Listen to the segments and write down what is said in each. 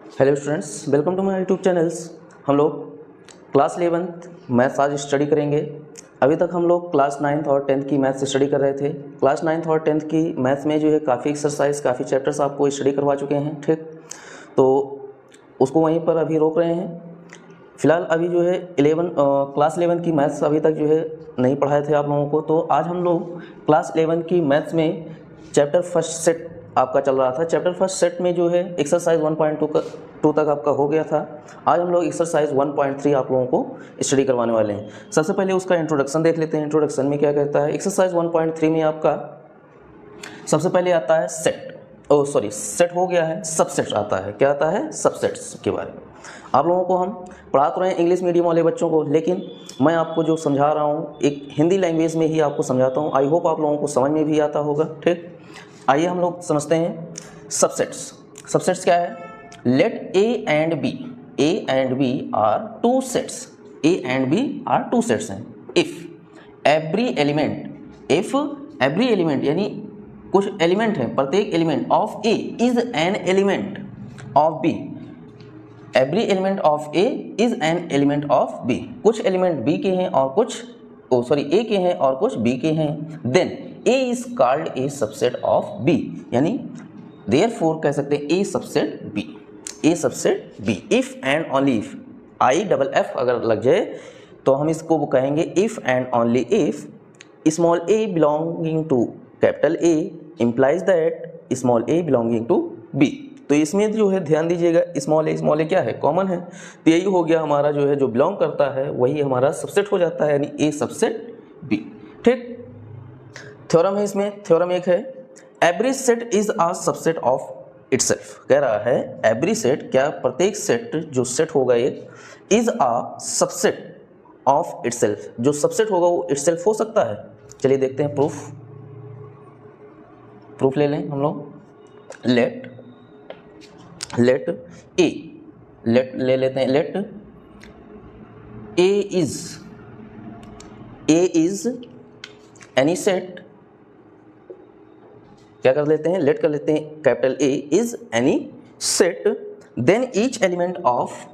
Hello students, welcome to my YouTube channels. हम लोग class 11th maths आज study करेंगे। अभी तक हम लोग क्लास 9th और 10th की मैथ्स स्टडी कर रहे थे। क्लास 9th और 10th की मैथ्स में जो है काफ़ी एक्सरसाइज, काफ़ी चैप्टर्स आपको स्टडी करवा चुके हैं, ठीक। तो उसको वहीं पर अभी रोक रहे हैं। फ़िलहाल अभी जो है क्लास 11 की मैथ्स अभी तक जो है नहीं पढ़ाए थे आप लोगों को। तो आज हम लोग क्लास 11 की मैथ्स में चैप्टर फर्स्ट सेट आपका चल रहा था। चैप्टर फर्स्ट सेट में जो है एक्सरसाइज 1.2 तक आपका हो गया था। आज हम लोग एक्सरसाइज 1.3 आप लोगों को स्टडी करवाने वाले हैं। सबसे पहले उसका इंट्रोडक्शन देख लेते हैं। इंट्रोडक्शन में क्या कहता है? एक्सरसाइज 1.3 में आपका सबसे पहले आता है सेट हो गया है, सबसेट आता है। क्या आता है? सबसेट्स के बारे में आप लोगों को हम पढ़ा तो रहे हैं इंग्लिश मीडियम वाले बच्चों को, लेकिन मैं आपको जो समझा रहा हूँ एक हिंदी लैंग्वेज में ही आपको समझाता हूँ। आई होप आप लोगों को समझ में भी आता होगा, ठीक। आइए हम लोग समझते हैं सबसेट्स। सबसेट्स क्या है? Let A and B are two sets. A and B are two sets हैं। इफ एवरी एलिमेंट यानी कुछ एलिमेंट है, प्रत्येक element of A is an element of B. Every element of A is an element of B. कुछ element B के हैं और कुछ ए के हैं और कुछ बी के हैं। Then A is called a subset of B, यानी देयरफॉर कह सकते हैं A subset B. If and only if, IFF अगर लग जाए तो हम इसको कहेंगे if and only if small a belonging to capital A implies that small a belonging to B. तो इसमें जो है ध्यान दीजिएगा, स्मॉल ए क्या है? कॉमन है। तो यही हो गया हमारा जो है जो बिलोंग करता है वही हमारा सबसेट हो जाता है, यानी ए सबसेट बी, ठीक। थ्योरम है इसमें। थ्योरम एक है, every set is a subset of itself. कह रहा है एवरी सेट, क्या प्रत्येक सेट जो सेट होगा एक, is a subset of itself. जो सबसेट होगा वो इटसेल्फ हो सकता है। चलिए देखते हैं प्रूफ ले लें हम लोग। लेट ले लेते हैं। Let A is any set. क्या कर लेते हैं? लेट कर लेते हैं capital A is any set, then each element of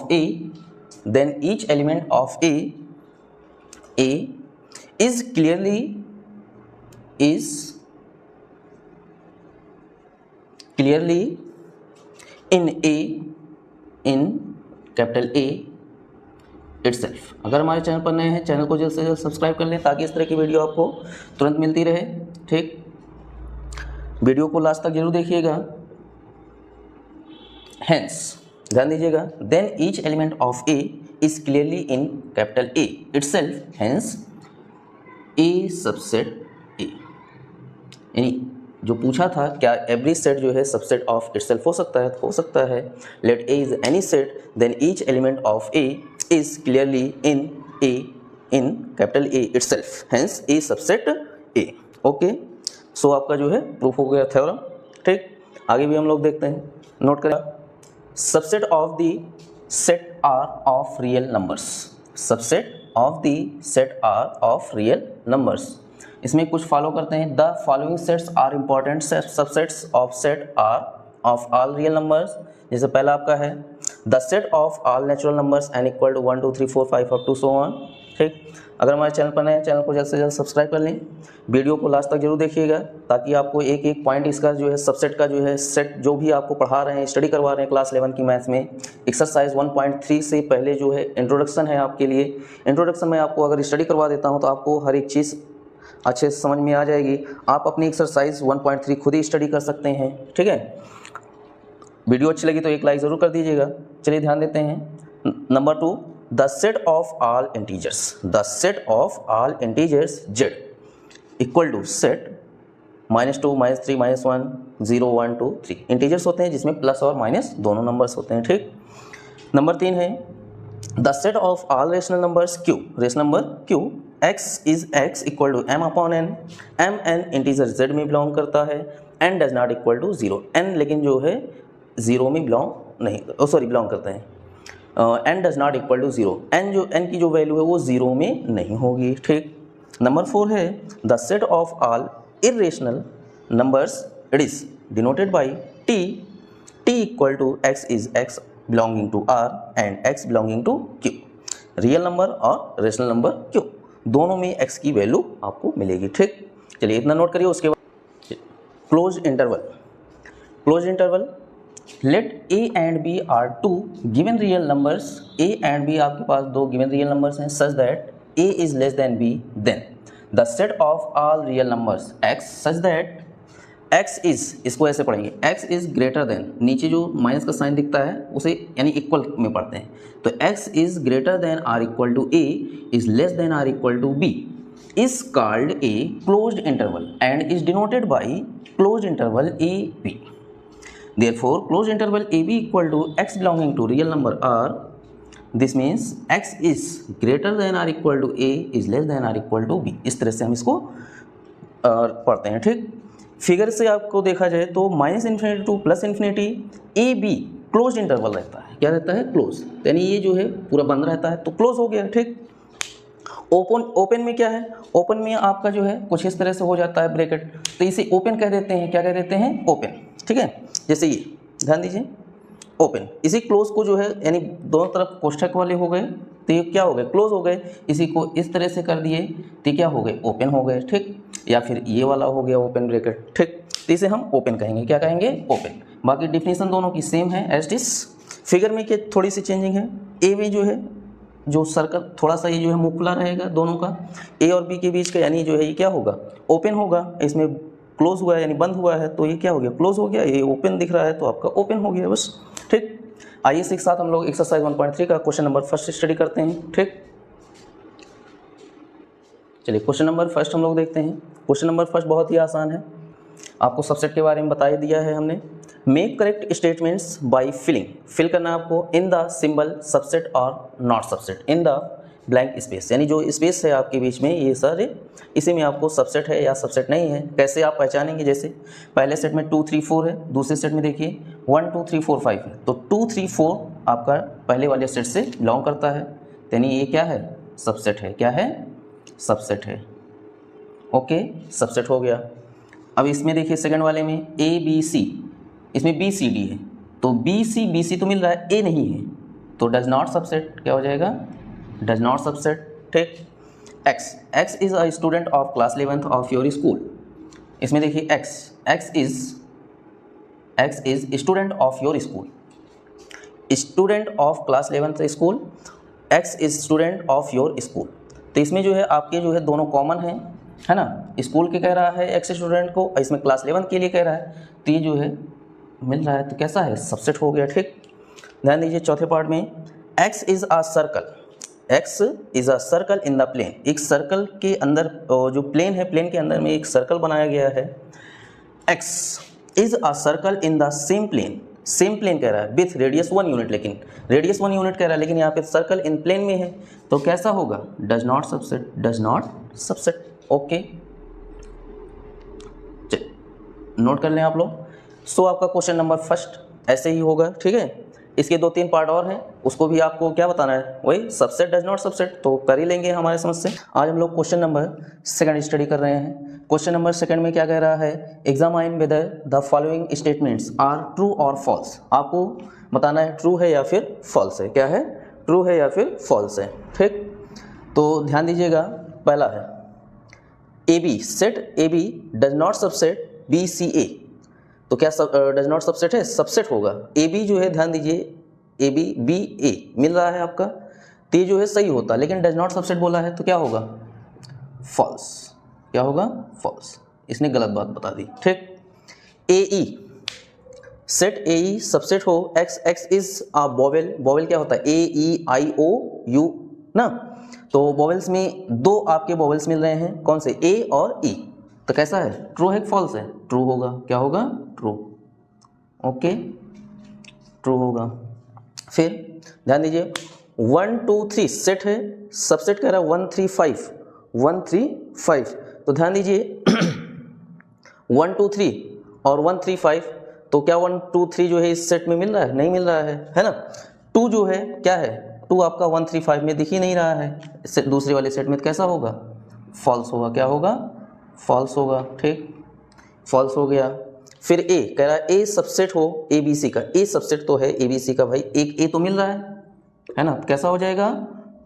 A is clearly in capital A itself। अगर हमारे चैनल पर नए हैं, चैनल को जल्द से जल्द सब्सक्राइब कर लें ताकि इस तरह की वीडियो आपको तुरंत मिलती रहे, ठीक। वीडियो को लास्ट तक जरूर देखिएगा। हेंस ध्यान दीजिएगा, then each element of A is clearly in capital A itself, hence A subset A. यानी जो पूछा था क्या एवरी सेट जो है सबसेट ऑफ इटसेल्फ हो सकता है? तो हो सकता है। Let A is any set, then each element of A is clearly in capital A itself, hence A subset A. Okay, so आपका जो है प्रूफ हो गया थ्योरम, ठीक। आगे भी हम लोग देखते हैं, नोट करें। Subset of the set R of real numbers. Subset of the set R of real numbers. इसमें कुछ फॉलो करते हैं। The following sets are important subsets of set R of all real numbers. जैसे पहला आपका है the set of all natural numbers n equal to 1 2 3 4 5 up to so on, ठीक। अगर हमारे चैनल पर नए हैं, चैनल को जल्द से जल्द सब्सक्राइब कर लें। वीडियो को लास्ट तक जरूर देखिएगा ताकि आपको एक एक पॉइंट इसका जो है सबसेट का जो है सेट जो भी आपको पढ़ा रहे हैं, स्टडी करवा रहे हैं क्लास 11 की मैथ्स में, एक्सरसाइज 1.3 से पहले जो है इंट्रोडक्शन है आपके लिए। इंट्रोडक्शन में आपको अगर स्टडी करवा देता हूँ तो आपको हर एक चीज़ अच्छे से समझ में आ जाएगी। आप अपनी एक्सरसाइज 1.3 खुद ही स्टडी कर सकते हैं, ठीक है। वीडियो अच्छी लगी तो एक लाइक ज़रूर कर दीजिएगा। चलिए ध्यान देते हैं। Number 2, the set of all integers. The set of all integers z equal to set -2 -3 -1 0 1 2 3। Integers होते हैं जिसमें प्लस और माइनस दोनों नंबर्स होते हैं, ठीक। नंबर 3 है the set of all rational numbers q। Rational number q x equal to m upon n। m n integer z में बिलोंग करता है। n does not equal to 0। n लेकिन जो है 0 में बिलोंग करते हैं। n does not equal to 0। n की जो वैल्यू है वो 0 में नहीं होगी, ठीक। नंबर 4 है the set of all irrational numbers, it is denoted by T, T equal to X is X belonging to R and X belonging to Q. Real number और रेशनल नंबर क्यू दोनों में x की value आपको मिलेगी। ठीक, चलिए इतना note करिए। उसके बाद close interval, close interval let A and B are two given real numbers, A and B आपके पास दो गिवन रियल नंबर्स हैं, such that A is less than B, then the set of all real numbers X such that X is, इसको ऐसे पढ़ेंगे, x is greater then, नीचे जो minus का साइन दिखता है उसे यानी इक्वल में पढ़ते हैं, तो X is greater than or equal to A is less than or equal to B is called a closed interval and is denoted by closed interval AB. Therefore, closed interval AB equal to x belonging to real number R. This means x is greater than or equal to A is less than or equal to B. इस तरह से हम इसको पढ़ते हैं। ठीक, figure से आपको देखा जाए तो minus infinity two plus infinity A be close interval रहता है। क्या रहता है? क्लोज, यानी ये जो है पूरा बंद रहता है तो क्लोज हो गया। ठीक, ओपन में क्या है? ओपन में आपका जो है कुछ इस तरह से हो जाता है ब्रैकेट, तो इसे ओपन कह देते हैं। क्या कह देते हैं? ओपन। ठीक है, जैसे ये ध्यान दीजिए ओपन, इसी क्लोज को जो है यानी दोनों तरफ कोष्ठक वाले हो गए तो ये क्या हो गए? क्लोज हो गए। इसी को इस तरह से कर दिए तो क्या हो गए? ओपन हो गए। ठीक, या फिर ये वाला हो गया ओपन ब्रैकेट। ठीक, तो इसे हम ओपन कहेंगे। क्या कहेंगे? ओपन। बाकी डिफिनीशन दोनों की सेम है एज इट इज। फिगर में क्या थोड़ी सी चेंजिंग है, ए में जो है जो सर्कल थोड़ा सा ये जो है मुंह खुला रहेगा दोनों का, ए और बी के बीच का, यानी जो है ये क्या होगा? ओपन होगा। इसमें क्लोज हुआ है यानी बंद हुआ है तो ये क्या हो गया? क्लोज हो गया। ये ओपन दिख रहा है तो आपका ओपन हो गया बस। ठीक, आइए इसी के साथ हम लोग एक्सरसाइज 1.3 का क्वेश्चन नंबर फर्स्ट स्टडी करते हैं। ठीक, चलिए क्वेश्चन नंबर फर्स्ट हम लोग देखते हैं। क्वेश्चन नंबर फर्स्ट बहुत ही आसान है, आपको सबसेट के बारे में बता दिया है हमने। Make correct statements by filling, fill करना है आपको इन द सिंबल सबसेट और not subset in the blank space, यानी जो स्पेस है आपके बीच में ये सारे, इसी में आपको सबसेट है या सबसेट नहीं है कैसे आप पहचानेंगे। जैसे पहले सेट में 2 3 4 है, दूसरे सेट में देखिए 1 2 3 4 5 है, तो 2 3 4 आपका पहले वाले सेट से बिलोंग करता है, यानी ये क्या है? सबसेट है। क्या है? सबसेट है। ओके, सबसेट हो गया। अब इसमें देखिए सेकंड वाले में ए बी सी, इसमें बी सी डी है, तो बी सी तो मिल रहा है, ए नहीं है, तो डज नॉट सबसेट। क्या हो जाएगा? Does not subset. ठीक, X is a student of class 11th of your school, इसमें देखिए X is student of your school, student of class 11th school, X is student of your school, तो इसमें जो है आपके जो है दोनों कॉमन है ना। स्कूल के कह रहा है एक्स स्टूडेंट को, इसमें क्लास 11 के लिए कह रहा है, तो ये जो है मिल रहा है तो कैसा है? सबसेट हो गया। ठीक, ध्यान दीजिए चौथे पार्ट में x is a circle, x is a circle in the plane, एक सर्कल के अंदर जो प्लेन है, प्लेन के अंदर में एक सर्कल बनाया गया है। X is a circle in the same plane कह रहा है विथ रेडियस 1 यूनिट, लेकिन रेडियस 1 यूनिट कह रहा है, लेकिन यहाँ पे सर्कल इन प्लेन में है तो कैसा होगा? Does not subset, does not subset. Okay, note कर लें आप लोग। सो आपका क्वेश्चन नंबर फर्स्ट ऐसे ही होगा। ठीक है, इसके 2-3 पार्ट और हैं, उसको भी आपको क्या बताना है? वही सबसेट डज नॉट सबसेट तो कर ही लेंगे हमारे समझ से। आज हम लोग क्वेश्चन नंबर सेकंड स्टडी कर रहे हैं। क्वेश्चन नंबर सेकंड में क्या कह रहा है? Examine whether the following statements are true और फॉल्स, आपको बताना है ट्रू है या फिर फॉल्स है। क्या है? ट्रू है या फिर फॉल्स है। ठीक, तो ध्यान दीजिएगा, पहला है A B, set A B does not subset B C A, तो क्या डज नॉट सबसेट है? सबसेट होगा। ए बी जो है ध्यान दीजिए, ए बी बी ए मिल रहा है आपका, तो ये जो है सही होता, लेकिन डज नॉट सबसेट बोला है तो क्या होगा? फॉल्स। क्या होगा? फॉल्स। इसने गलत बात बता दी। ठीक, ए ई, सेट ए ई सबसेट हो x is a vowel, vowel क्या होता है? ए ई आई ओ यू ना, तो वोवेल्स में दो आपके वोवेल्स मिल रहे हैं, कौन से? ए और ई, तो कैसा है? ट्रू है फॉल्स है? ट्रू होगा। क्या होगा? ट्रू। ओके, ट्रू होगा। फिर ध्यान दीजिए 1 2 3 सेट है, सबसेट कह रहा है 1 3 5 1 3 5, तो ध्यान दीजिए 1 2 3 और 1 3 5, तो क्या 1 2 3 जो है इस सेट में मिल रहा है? नहीं मिल रहा है ना। 2 जो है क्या है? 2 आपका 1 3 5 में दिख ही नहीं रहा है, दूसरे वाले सेट में, तो कैसा होगा? फॉल्स होगा, क्या होगा, फॉल्स होगा, ठीक, फॉल्स हो गया। फिर ए कह रहा है ए सबसेट हो ए बी सी का, ए सबसेट तो है ए बी सी का भाई, एक ए तो मिल रहा है ना, कैसा हो जाएगा,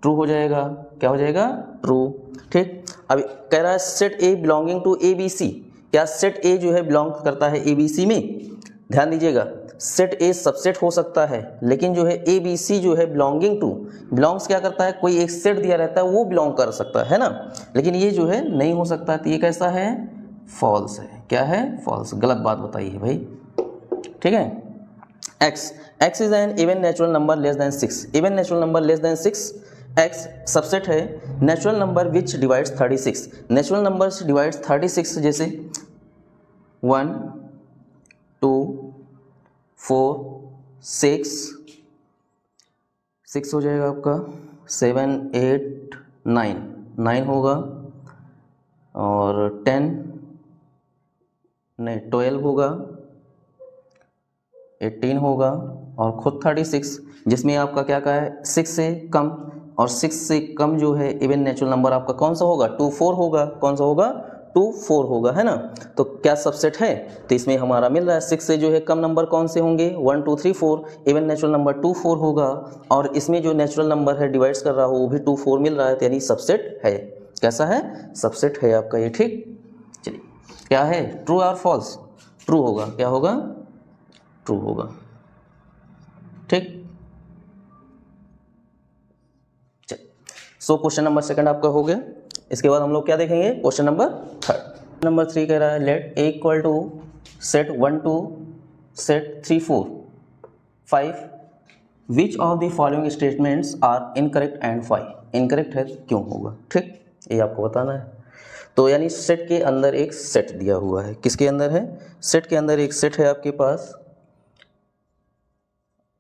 ट्रू हो जाएगा, क्या हो जाएगा, ट्रू, ठीक। अब कह रहा है set A belonging to A B C, क्या सेट ए जो है बिलोंग करता है ए बी सी में, ध्यान दीजिएगा, सेट ए सबसेट हो सकता है लेकिन जो है ए बी सी जो है बिलोंगिंग टू, बिलोंग्स क्या करता है, कोई एक सेट दिया रहता है वो बिलोंग कर सकता है ना, लेकिन ये जो है नहीं हो सकता, तो ये कैसा है, फॉल्स है, क्या है, फॉल्स, गलत बात बताई है भाई, ठीक है। X is an even natural number less than 6, even natural number less than 6, X subset है natural number which divides 36, natural number divides 36, जैसे 1 2 4 6 हो जाएगा आपका, 7 8 9 होगा, और 10 नहीं 12 होगा, 18 होगा, और खुद 36, जिसमें आपका क्या कहा है 6 से कम, और 6 से कम जो है इवन नेचुरल नंबर आपका कौन सा होगा, 2 4 होगा, कौन सा होगा, 2 4 होगा, है ना। तो क्या सबसेट है, तो इसमें हमारा मिल रहा है 6 से जो है कम नंबर कौन से होंगे, 1 2 3 4, इवन नेचुरल नंबर 2 4 होगा, और इसमें जो नेचुरल नंबर है डिवाइड्स कर रहा हो वो भी 2 4 मिल रहा है, यानी सबसेट है, कैसा है, सबसेट है आपका ये, ठीक। चलिए क्या है, ट्रू और फॉल्स, ट्रू होगा, क्या होगा, ट्रू होगा, ठीक। चलिए सो क्वेश्चन नंबर सेकंड आपका हो गया। इसके बाद हम लोग क्या देखेंगे, क्वेश्चन नंबर थर्ड। नंबर 3 कह रहा है let A equal to set 1 2 set 3 4 5, which of the following statements are incorrect and why, incorrect है क्यों होगा, ठीक, ये आपको बताना है। तो यानी सेट के अंदर एक सेट दिया हुआ है, किसके अंदर है, सेट के अंदर एक सेट है आपके पास,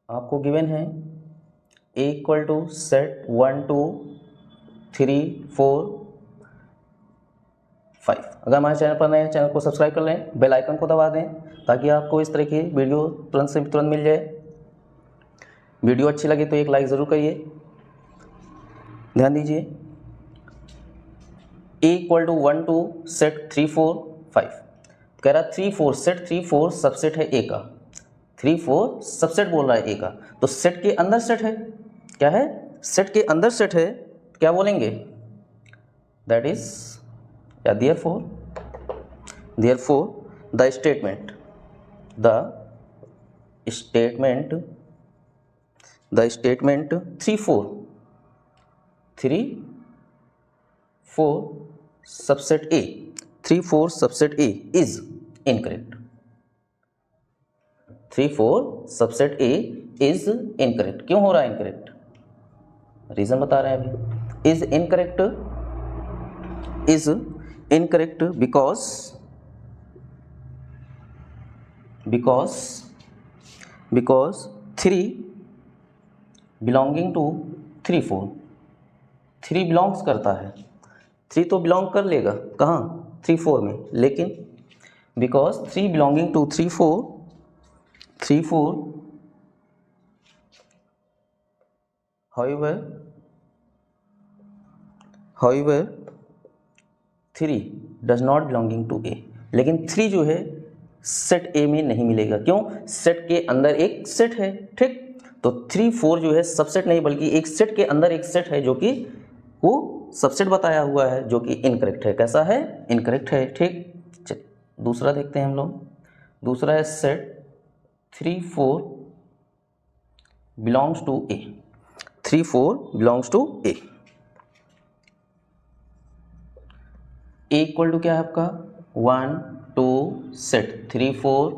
आपको गिवन है ए इक्वल टू सेट 1 2 3 4 5। अगर हमारे चैनल पर नए हैं, चैनल को सब्सक्राइब कर लें, बेल आइकन को दबा दें ताकि आपको इस तरह की वीडियो तुरंत से तुरंत मिल जाए। वीडियो अच्छी लगे तो एक लाइक ज़रूर करिए, ध्यान दीजिए। ए इक्वल टू 1 2 सेट 3 4 5, कह रहा 3 4 सेट 3 4 सबसेट है ए का, 3 4 सबसेट बोल रहा है ए का, तो सेट के अंदर सेट है, क्या है, सेट के अंदर सेट है, क्या बोलेंगे, दैट इज या therefore the statement 3 4 subset A, 3 4 subset A is incorrect, 3 4 subset A is incorrect, क्यों हो रहा है इनकरेक्ट, रीजन बता रहे हैं अभी, is incorrect because 3 belonging to 3 4, 3 belongs करता है, 3 तो बिलोंग कर लेगा कहाँ, 3 4 में, लेकिन because 3 belonging to 3 4 however 3 does not belonging to A, लेकिन 3 जो है सेट ए में नहीं मिलेगा, क्यों, सेट के अंदर एक सेट है, ठीक। तो 3 4 जो है सबसेट नहीं बल्कि एक सेट के अंदर एक सेट है जो कि वो सबसेट बताया हुआ है, जो कि इनकरेक्ट है, कैसा है, इनकरेक्ट है, ठीक। चलिए दूसरा देखते हैं हम लोग, दूसरा है set 3 4 belongs to A, 3 4 belongs to A, A equal to क्या है आपका 1 2 सेट 3 4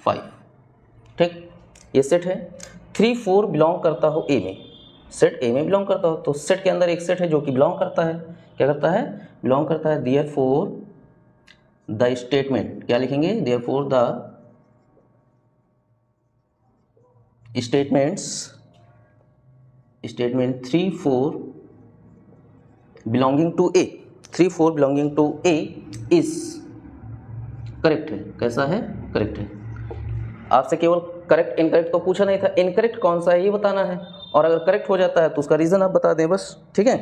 5, ठीक, ये सेट है, 3 4 बिलोंग करता हो ए में, सेट ए में बिलोंग करता हो, तो सेट के अंदर एक सेट है जो कि बिलोंग करता है, क्या करता है, बिलोंग करता है, देयरफॉर द स्टेटमेंट, क्या लिखेंगे, therefore the statement 3 4 belonging to A, 3 4 belonging to A is correct है, कैसा है, करेक्ट है। आपसे केवल करेक्ट इनकरेक्ट तो पूछा नहीं था, इनकरेक्ट कौन सा है ये बताना है, और अगर करेक्ट हो जाता है तो उसका रीज़न आप बता दें बस, ठीक है।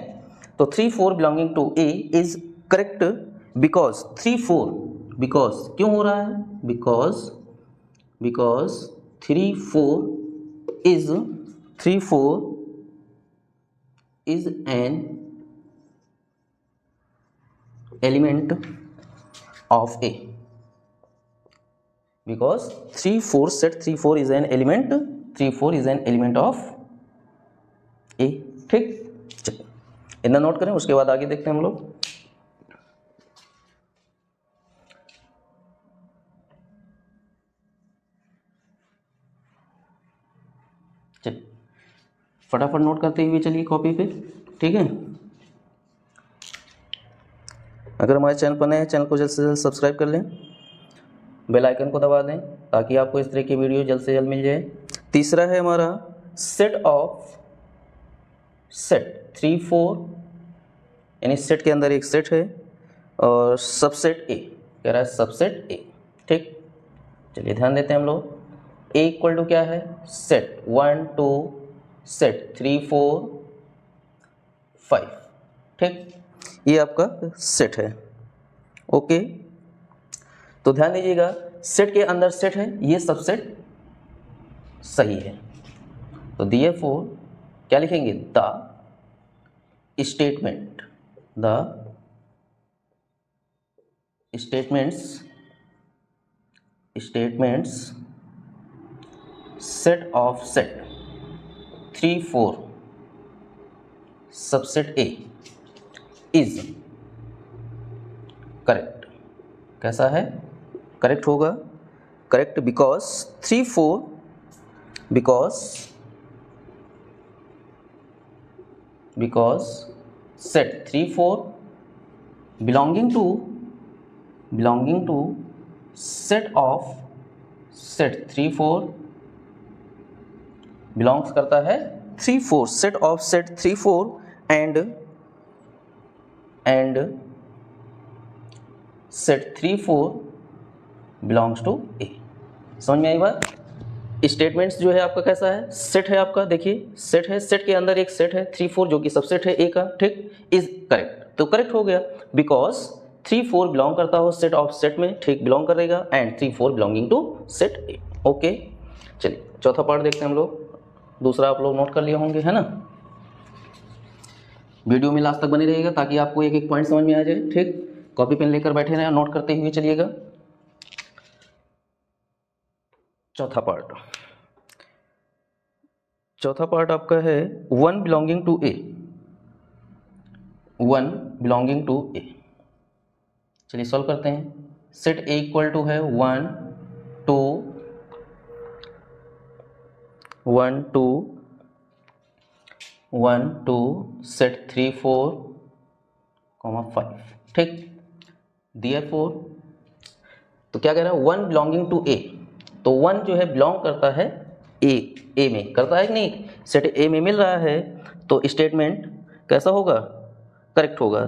तो 3 4 belonging to A is correct because 3 4, because क्यों हो रहा है, because 3 4 is an element of A, because 3 4 set 3 4 is an element, 3 4 is an element of A, ठीक। चलिए इतना नोट करें, उसके बाद आगे देखते हैं हम लोग। चलिए फटाफट नोट करते हुए चलिए कॉपी पे, ठीक है। अगर हमारे चैनल पर नए हैं, चैनल को जल्द से जल्द सब्सक्राइब कर लें, बेल आइकन को दबा दें ताकि आपको इस तरह की वीडियो जल्द से जल्द मिल जाए। तीसरा है हमारा सेट 3 4, यानी सेट के अंदर एक सेट है और सबसेट ए, कह रहा है सबसेट ए, ठीक। चलिए ध्यान देते हैं हम लोग। ए इक्वल टू क्या है, सेट 1 2 सेट 3 4 5, ठीक। ये आपका सेट है, ओके। तो ध्यान दीजिएगा, सेट के अंदर सेट है, ये सबसेट सही है। तो therefore क्या लिखेंगे, the statements set of set 3 4 subset A is correct. कैसा है, करेक्ट होगा, correct because 3 4 because set 3 4 belonging to set of set 3 4 belongs करता है 3 4 set of set 3 4 and set 3 4 belongs to A. समझ में आई बात। स्टेटमेंट्स जो है आपका कैसा है, सेट है आपका, देखिए सेट है, सेट के अंदर एक सेट है 3 4 जो कि सबसेट है ए का, ठीक। इज करेक्ट, तो करेक्ट हो गया बिकॉज 3 4 बिलोंग करता हो सेट ऑफ सेट में, ठीक, बिलोंग करेगा, and 3 4 belonging to set A, okay. चलिए चौथा पार्ट देखते हैं हम लोग। दूसरा आप लोग नोट कर लिए होंगे, है ना। वीडियो में लास्ट तक बने रहिएगा ताकि आपको एक एक पॉइंट समझ में आ जाए, ठीक। कॉपी पेन लेकर बैठे रहें, नोट करते हुए चलिएगा। चौथा पार्ट आपका है 1 बिलोंगिंग टू ए। चलिए सॉल्व करते हैं। सेट ए इक्वल टू है 1 2 सेट 3 4 5, ठीक। therefore तो क्या कह रहा है, 1 बिलोंगिंग टू ए, तो 1 जो है बिलोंग करता है ए में, करता है कि नहीं, सेट ए में मिल रहा है, तो स्टेटमेंट कैसा होगा, करेक्ट होगा।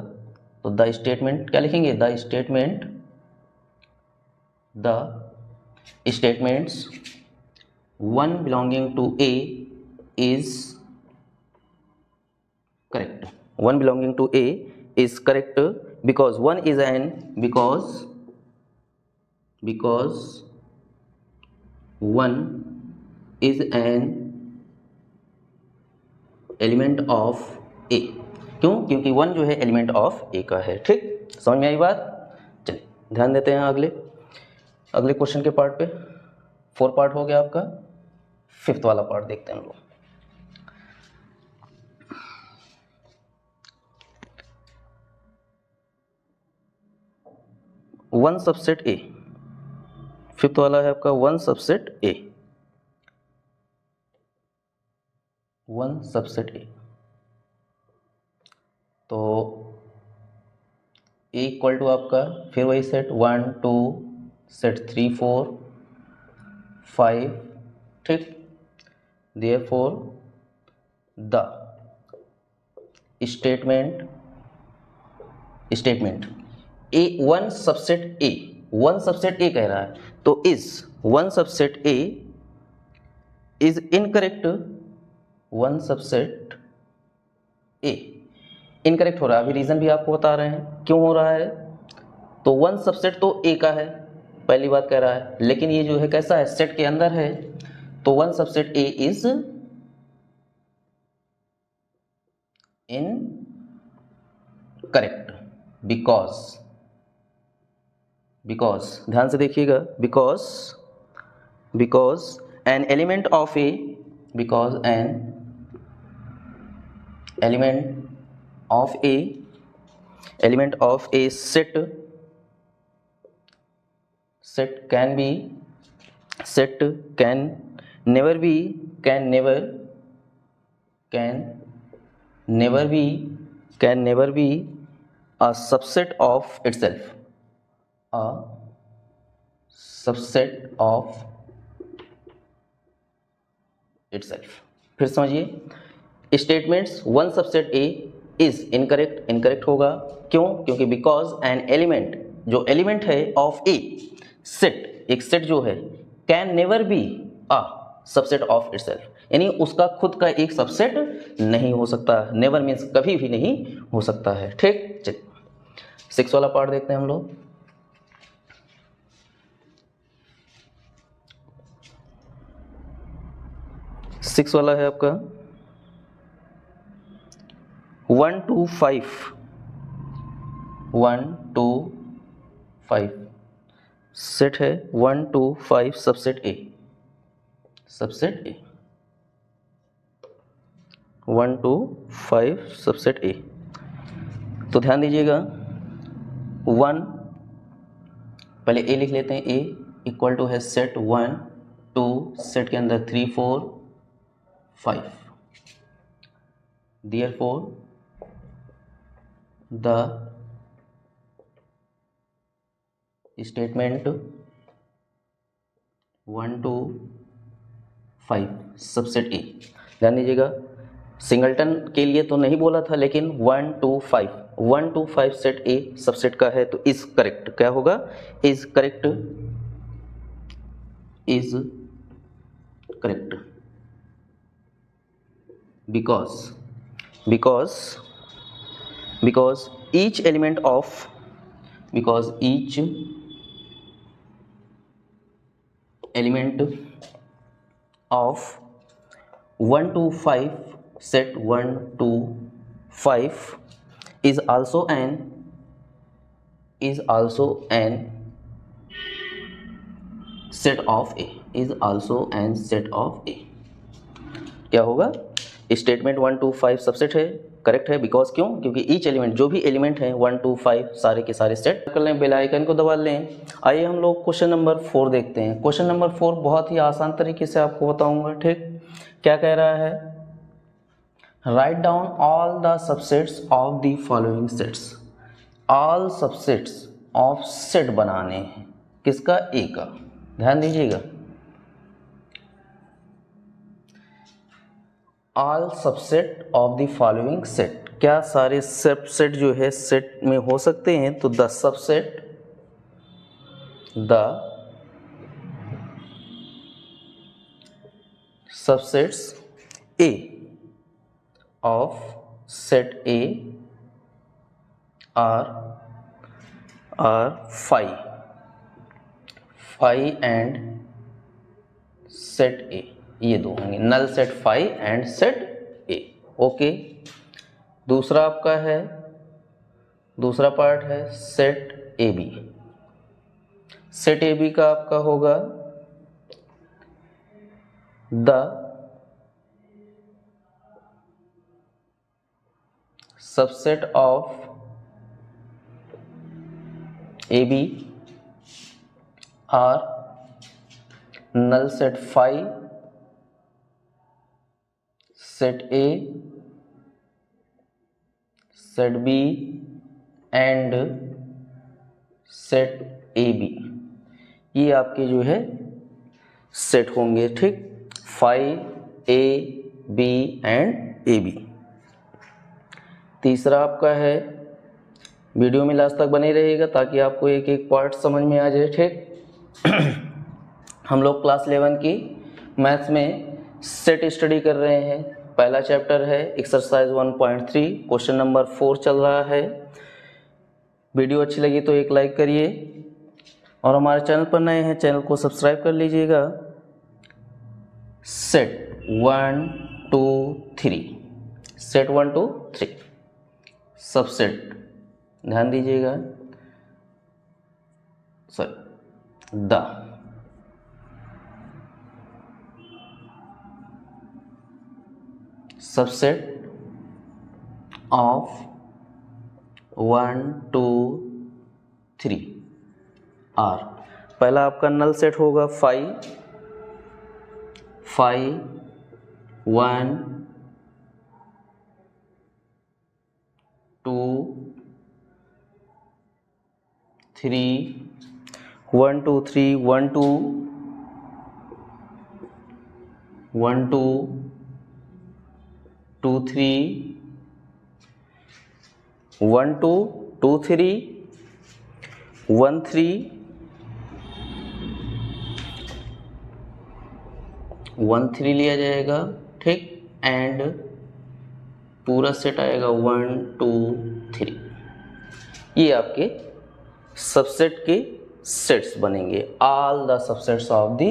तो द स्टेटमेंट क्या लिखेंगे, the statements 1 belonging to A is correct. 1 belonging to A is correct because 1 is an because 1 is an element of A। क्यों, क्योंकि 1 जो है एलिमेंट ऑफ ए का है, ठीक। समझ में आई बात। चलिए ध्यान देते हैं अगले क्वेश्चन के पार्ट पे। 4 पार्ट हो गया आपका, 5th वाला पार्ट देखते हैं हम लोग। वन सबसेट ए, 5th वाला है आपका 1 सबसेट ए। 1 सबसेट ए, तो ए इक्वल टू आपका फिर वही सेट 1 2 सेट 3 4 5, ठीक। therefore the statement A 1 subset ए कह रहा है, तो is 1 subset A is incorrect 1 subset A. Incorrect हो रहा है, अभी रीज़न भी आपको बता रहे हैं क्यों हो रहा है। तो 1 सबसेट तो ए का है, पहली बात कह रहा है, लेकिन ये जो है कैसा है, सेट के अंदर है, तो 1 subset A is incorrect because ध्यान से देखिएगा, because an element of A, because an element of a set can never be a subset of itself, फिर समझिए statements 1 subset A is incorrect होगा, क्यों, क्योंकि बिकॉज एन एलिमेंट, जो element है ऑफ ए सेट, एक सेट जो है, can never be a subset of itself, यानी उसका खुद का एक सबसेट नहीं हो सकता। नेवर मीन्स कभी भी नहीं हो सकता है। ठीक, चलिए 6 वाला पार्ट देखते हैं हम लोग। सिक्स वाला है आपका 1 to 5 सेट है, 1 to 5 subset A 1 to 5 subset A. तो ध्यान दीजिएगा 1, पहले ए लिख लेते हैं, ए इक्वल टू है सेट 1 2, सेट के अंदर 3 4 5, therefore the statement 1 to 5 subset A. ध्यान दीजिएगा सिंगलटन के लिए तो नहीं बोला था, लेकिन 1 to 5 सेट ए सबसेट का है, तो इज करेक्ट क्या होगा, is correct because each element of 1 to 5 set 1 to 5 is also an set of A, क्या होगा, स्टेटमेंट 1 to 5 सबसेट है, करेक्ट है, बिकॉज क्यों, क्योंकि ईच एलिमेंट, जो भी एलिमेंट हैं 1 to 5 सारे के सारे सेट कर लें, बेल आइकन को दबा लें। आइए हम लोग क्वेश्चन नंबर 4 देखते हैं। क्वेश्चन नंबर 4 बहुत ही आसान तरीके से आपको बताऊंगा। ठीक, क्या कह रहा है, write down all the subsets of the following sets. All subsets of set बनाने हैं, किसका, ए का। ध्यान दीजिएगा, all subset of the following set, क्या सारे सबसेट जो है सेट में हो सकते हैं, तो the subsets A of set A are 5 and set A, ये दो होंगे, null set 5 and set A. Okay, दूसरा आपका है, दूसरा पार्ट है set A B. Set A B का आपका होगा the subset of A B are null set 5 set A set B and set A B, ये आपके जो है सेट होंगे। ठीक, 5 A B and A B. तीसरा आपका है, वीडियो में लास्ट तक बने रहिएगा ताकि आपको एक एक पार्ट समझ में आ जाए। ठीक, हम लोग क्लास 11 की मैथ्स में सेट स्टडी कर रहे हैं। पहला चैप्टर है एक्सरसाइज 1.3, क्वेश्चन नंबर 4 चल रहा है। वीडियो अच्छी लगी तो एक लाइक करिए और हमारे चैनल पर नए हैं चैनल को सब्सक्राइब कर लीजिएगा। सेट 1 2 3, सेट 1 2 3, सबसेट ध्यान दीजिएगा, sorry the subset of 1 2 3 are. पहला आपका नल सेट होगा 5 1 2 3 1 2 3 1 2 1 2 2 3 1 2 2 3 1 3 1 3 लिया जाएगा, ठीक। एंड पूरा सेट आएगा 1 2 3। ये आपके सबसेट के सेट्स बनेंगे। All the subsets of the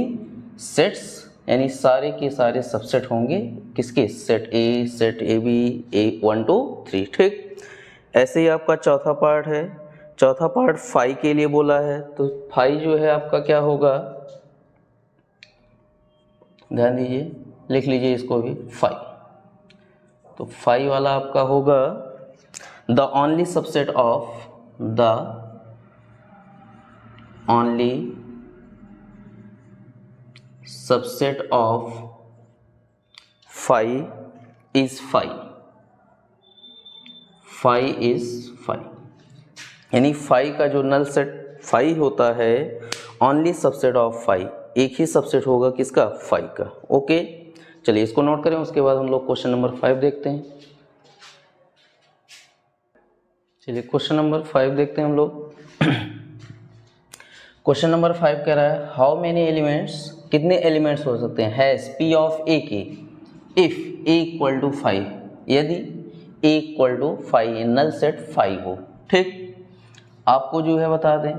sets, यानी सारे के सारे सबसेट होंगे किसके, set A, set A B, A 1 2 3, ठीक। ऐसे ही आपका चौथा पार्ट है। चौथा पार्ट 5 के लिए बोला है, तो 5 जो है आपका क्या होगा, ध्यान दीजिए, लिख लीजिए इसको भी 5। तो 5 वाला आपका होगा the only subset of the only subset of 5 is 5। 5 is 5, यानी 5 का जो नल सेट 5 होता है, ओनली सबसेट ऑफ 5, एक ही सबसेट होगा किसका, 5 का। ओके, चलिए इसको नोट करें, उसके बाद हम लोग क्वेश्चन नंबर 5 देखते हैं। चलिए क्वेश्चन नंबर 5 देखते हैं हम लोग। क्वेश्चन नंबर 5 कह रहा है हाउ मेनी एलिमेंट्स, कितने एलिमेंट्स हो सकते हैं, हैज पी ऑफ ए के इफ ए इक्वल टू 5, यदि ए इक्वल टू 5, नल सेट 5 हो, ठीक। आपको जो है बता दें,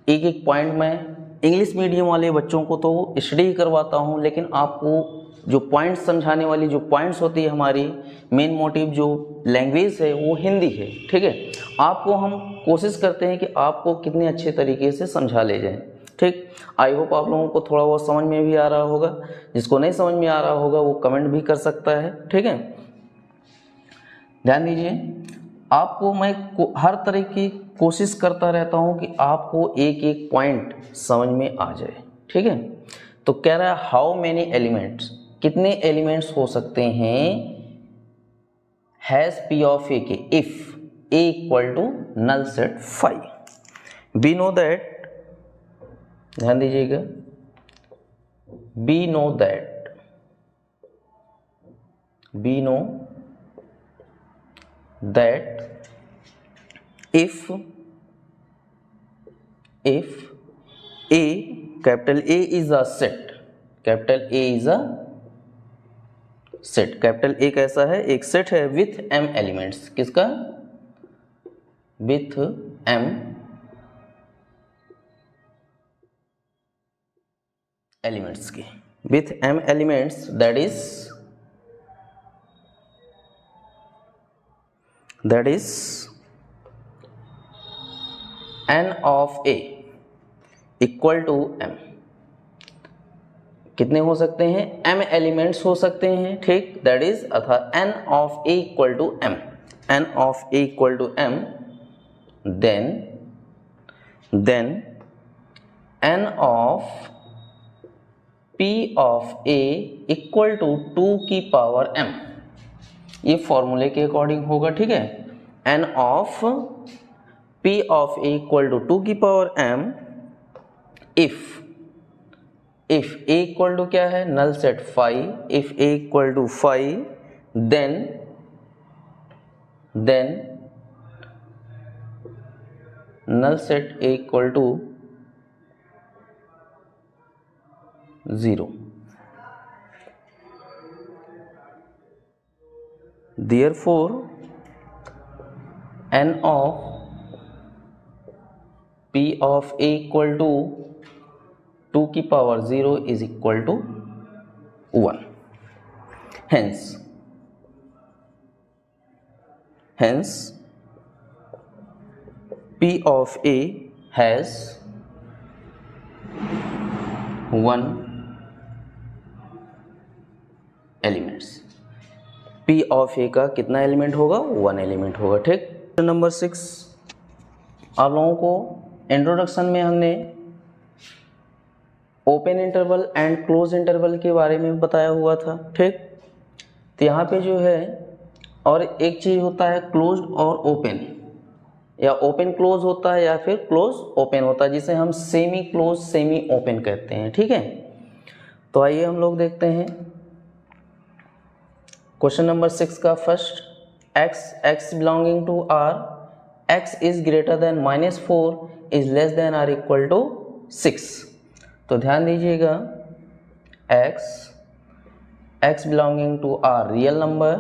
एक एक पॉइंट में इंग्लिश मीडियम वाले बच्चों को तो स्टडी ही करवाता हूँ, लेकिन आपको जो पॉइंट समझाने वाली जो पॉइंट्स होती है, हमारी मेन मोटिव जो लैंग्वेज है वो हिंदी है, ठीक है। आपको हम कोशिश करते हैं कि आपको कितने अच्छे तरीके से समझा ले जाएं, ठीक। आई होप आप लोगों को थोड़ा बहुत समझ में भी आ रहा होगा। जिसको नहीं समझ में आ रहा होगा वो कमेंट भी कर सकता है, ठीक है। ध्यान दीजिए, आपको मैं हर तरह की कोशिश करता रहता हूं कि आपको एक एक पॉइंट समझ में आ जाए, ठीक है। तो कह रहा है हाउ मेनी एलिमेंट्स, कितने एलिमेंट्स हो सकते हैं, हैज पी ऑफ ए के if A equal to null set 5। We know that, ध्यान दीजिएगा, we know that, we know that if A, capital A is a set, capital A is a set, capital A कैसा है, एक set है with m elements, किसका, with m elements की, with m elements, that is n of A equal to m। कितने हो सकते हैं, m एलिमेंट्स हो सकते हैं, ठीक। दैट इज अर्थात n of A equal to m, n of A equal to m, then n of P of A equal to 2 की पावर m। ये फॉर्मूले के अकॉर्डिंग होगा, ठीक है। n of P of A equal to 2 की power m if A equal to क्या है, null set 5, if A equal to 5, then null set A equal to 0। therefore n of p of a equal to 2 की power 0 is equal to 1. Hence p of a has 1 elements. P of A का कितना element होगा? 1 element होगा. ठीक. Number 6 आप लोगों को introduction में हमने open interval and close interval के बारे में बताया हुआ था. ठीक. तो यहाँ पे जो है और एक चीज़ होता है क्लोज्ड और ओपन, या ओपन क्लोज होता है या फिर क्लोज ओपन होता है, जिसे हम सेमी क्लोज सेमी ओपन कहते हैं. ठीक है. तो आइए हम लोग देखते हैं क्वेश्चन नंबर 6 का first. x belonging to r, x is greater than -4 is less than or equal to 6. तो ध्यान दीजिएगा, x belonging to r real number,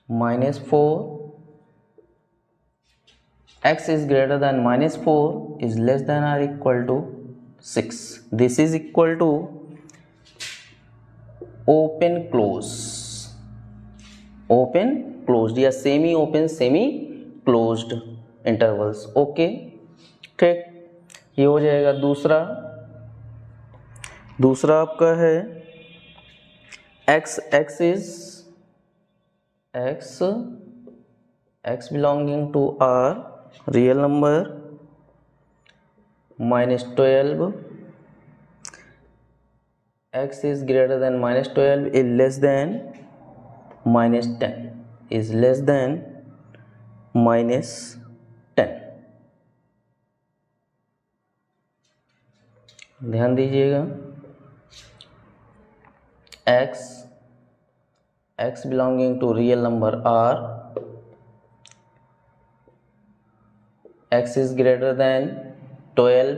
-4, x is greater than -4 is less than or equal to 6. This is equal to open closed या semi open semi closed intervals. Okay. ठीक. ये हो जाएगा. दूसरा आपका है x belonging to r real number, -12, x is greater than -12 is less than -10 is less than -10. ध्यान दीजिएगा, x belonging to real number r, x is greater than 12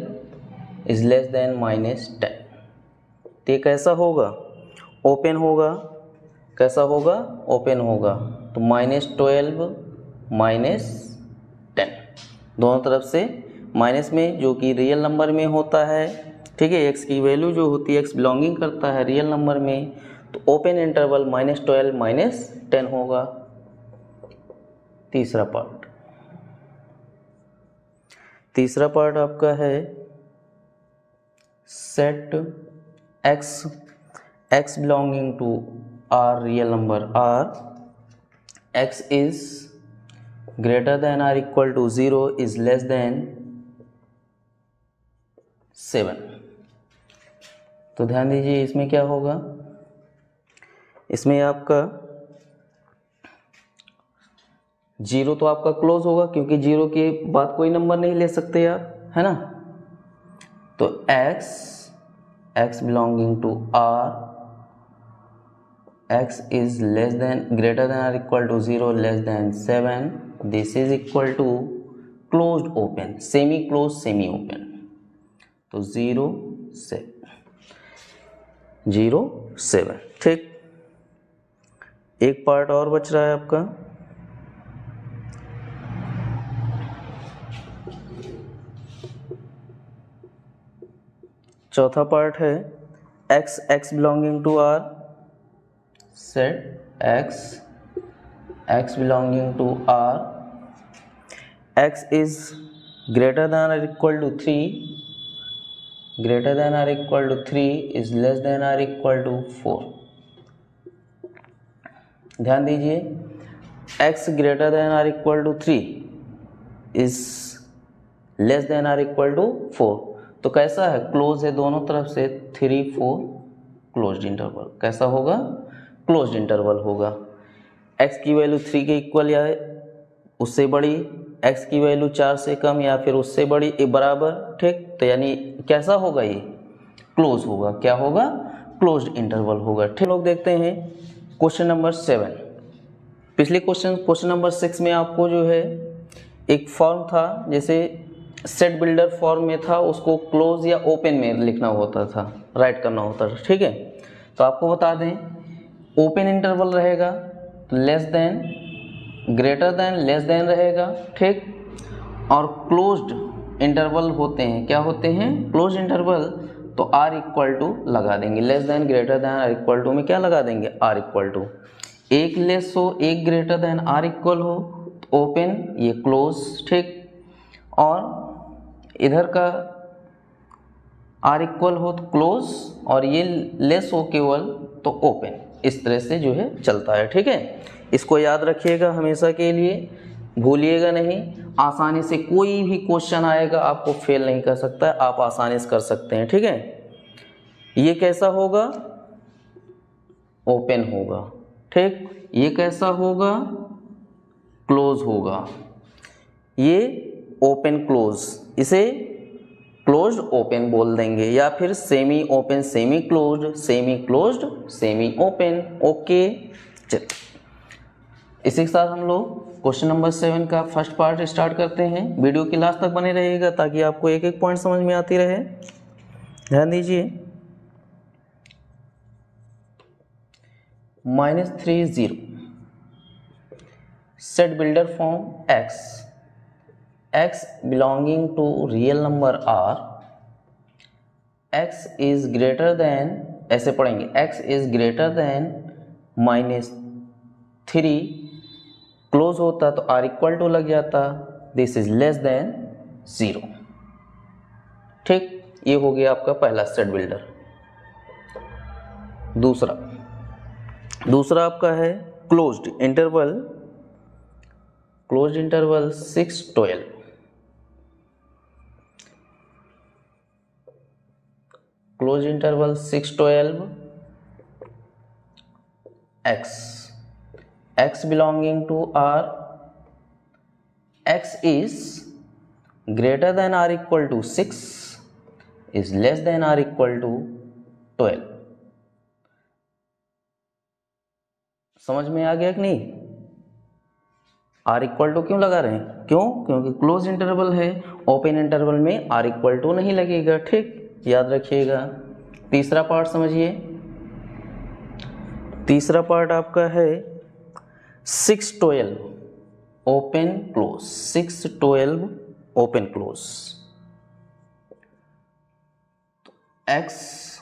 is less than -10. तो कैसा होगा? ओपन होगा. कैसा होगा? ओपन होगा. तो -12 -10 दोनों तरफ से माइनस में, जो कि रियल नंबर में होता है. ठीक है. x की वैल्यू जो होती है x बिलोंगिंग करता है रियल नंबर में, तो ओपन इंटरवल -12 -10 होगा. तीसरा पार्ट आपका है set x belonging to r real number r, x is greater than or equal to 0 is less than 7. तो ध्यान दीजिए, इसमें क्या होगा? इसमें आपका 0 तो आपका क्लोज होगा, क्योंकि 0 के बाद कोई नंबर नहीं ले सकते आप, है ना. तो x belonging to r, x is less than greater than or equal to 0 less than 7. This is equal to closed open, semi close semi open. तो 0 7. ठीक. एक पार्ट और बच रहा है आपका. चौथा पार्ट है x belonging to r, set x belonging to r, x is greater than और equal to 3, greater than or equal to 3 is less than or equal to 4. ध्यान दीजिए, x greater than or equal to 3 is less than or equal to 4. तो कैसा है? Close है दोनों तरफ से. 3 4 क्लोज्ड इंटरवल. कैसा होगा? क्लोज्ड इंटरवल होगा. x की वैल्यू 3 के इक्वल या उससे बड़ी, x की वैल्यू 4 से कम या फिर उससे बड़ी, बराबर. ठीक. तो यानी कैसा होगा? ये क्लोज होगा. क्या होगा? क्लोज्ड इंटरवल होगा. ठीक. लोग देखते हैं क्वेश्चन नंबर 7. पिछले क्वेश्चन नंबर 6 में आपको जो है एक फॉर्म था, जैसे सेट बिल्डर फॉर्म में था, उसको क्लोज या ओपन में लिखना होता था, राइट करना होता था. ठीक है. तो आपको बता दें, ओपन इंटरवल रहेगा less than, greater then, less than रहेगा, ठीक। और क्लोज्ड इंटरवल होते हैं, क्या होते हैं, क्लोज्ड इंटरवल, तो आर इक्वल टू लगा देंगे, less than, greater than, or equal to में क्या लगा देंगे, आर इक्वल टू, एक लेस हो एक greater than or equal to open, ये क्लोज, ठीक। और इधर का आर इक्वल हो तो क्लोज, और ये लेस हो केवल तो ओपन, इस तरह से जो है चलता है, ठीक है। इसको याद रखिएगा हमेशा के लिए, भूलिएगा नहीं। आसानी से कोई भी क्वेश्चन आएगा आपको फेल नहीं कर सकता है, आप आसानी से कर सकते हैं, ठीक है। ये कैसा होगा, ओपन होगा, ठीक। ये कैसा होगा, क्लोज होगा, ये ओपन क्लोज, इसे क्लोज्ड ओपन बोल देंगे, या फिर semi open semi closed, semi closed semi open, okay. चलिए इसी के साथ हम लोग क्वेश्चन नंबर 7 का फर्स्ट पार्ट स्टार्ट करते हैं। वीडियो की लास्ट तक बने रहिएगा ताकि आपको एक एक पॉइंट समझ में आती रहे। ध्यान दीजिए। -3 set builder form x belonging to real number r, x is greater than, ऐसे पढ़ेंगे, x is greater than -3, close होता तो r इक्वल टू लग जाता, दिस इज लेस देन 0, ठीक। ये हो गया आपका पहला सेट बिल्डर। दूसरा आपका है closed interval 6-12, close interval 6-12, x belonging to r, x is greater than or equal to 6, is less than or equal to 12। समझ में आ गया कि नहीं? आर इक्वल टू क्यों लगा रहे हैं, क्योंकि क्लोज इंटरवल है, ओपन इंटरवल में आर इक्वल टू नहीं लगेगा, ठीक, याद रखिएगा। तीसरा पार्ट समझिए। तीसरा पार्ट आपका है 6-12 open close, 6-12 open close. x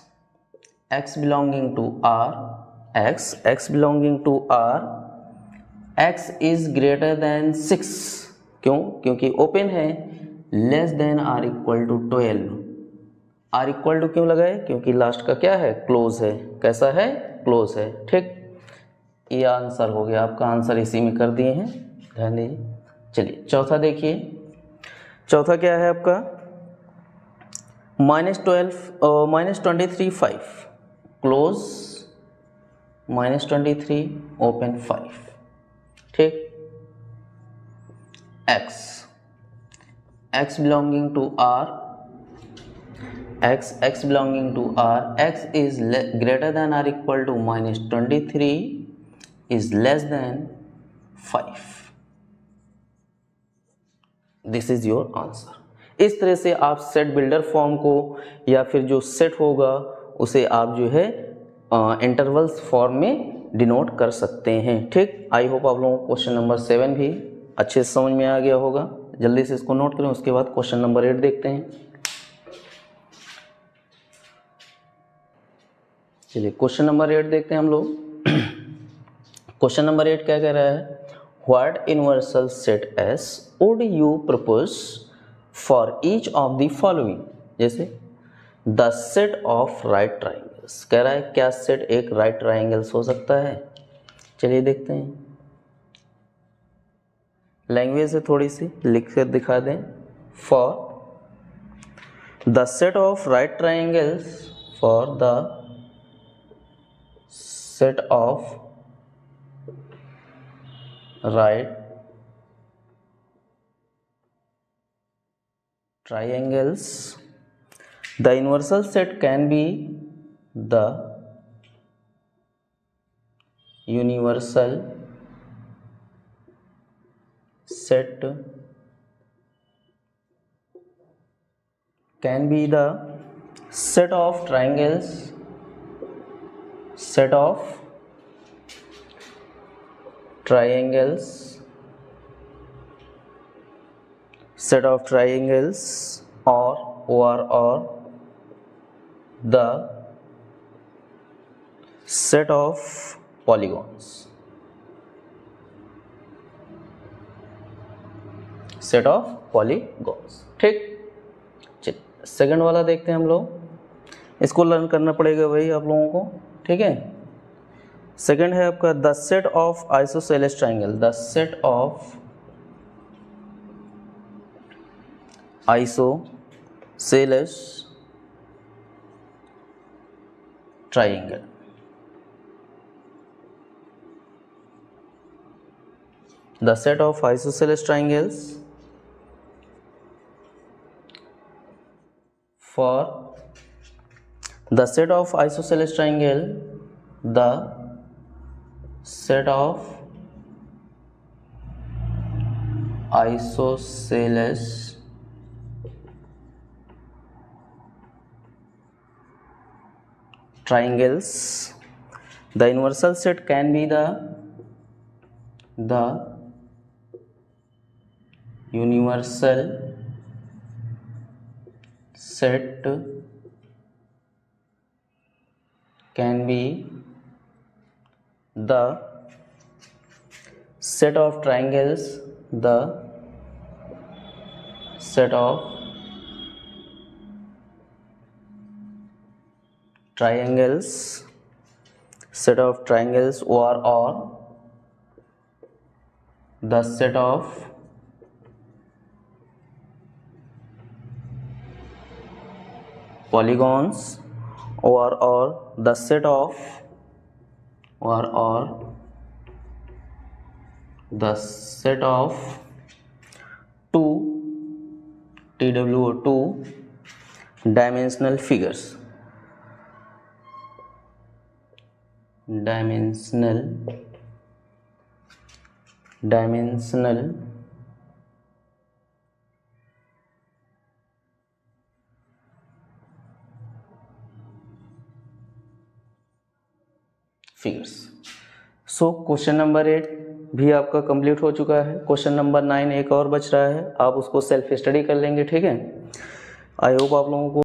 belonging to r, x belonging to r, x is greater than 6, क्योंकि ओपन है, less than or equal to 12, or equal to क्यों लगाए, क्योंकि लास्ट का क्या है, क्लोज है, कैसा है, क्लोज है, ठीक। ये आंसर हो गया आपका, आंसर इसी में कर दिए हैं, ध्यान दीजिए। चलिए चौथा देखिए, चौथा क्या है आपका, -23 क्लोज, -23 ओपन 5, ठीक। x belonging to r, x belonging to r, x is greater than or equal to -23 is less than 5, this is your answer. इस तरह से आप सेट बिल्डर फॉर्म को या फिर जो सेट होगा उसे आप जो है इंटरवल्स फॉर्म में डिनोट कर सकते हैं, ठीक। आई होप आप लोगों को क्वेश्चन नंबर 7 भी अच्छे से समझ में आ गया होगा। जल्दी से इसको नोट करें, उसके बाद क्वेश्चन नंबर 8 देखते हैं। चलिए क्वेश्चन नंबर 8 देखते हैं हम लोग। क्वेश्चन नंबर 8 क्या कह रहा है, what universal set S would you propose for each of the following, जैसे the set of right triangles, कह रहा है क्या सेट एक राइट ट्राइंगल्स हो सकता है। चलिए देखते हैं, लैंग्वेज है थोड़ी सी, लिख कर दिखा दें। For the set of right triangles, for the set of right triangles, the universal set can be the universal set can be the set of triangles, set of triangles, set of triangles or the set of polygons, set of polygons. ठीक, चलिए second वाला देखते हैं हम लोग, इसको learn करना पड़ेगा भाई आप लोगों को। ठीक है, सेकंड है आपका the set of isosceles triangle, the set of isosceles triangle. The set of isosceles triangles for the set of isosceles triangle, the set of isosceles triangles, the universal set can be the universal set can be the set of triangles, the set of triangles, set of triangles or the set of polygons or the set of the set of two dimensional figures, dimensional figures. So question number 8 भी आपका complete हो चुका है। Question number 9 एक और बच रहा है, आप उसको सेल्फ स्टडी कर लेंगे। ठीक है, आई होप आप लोगों को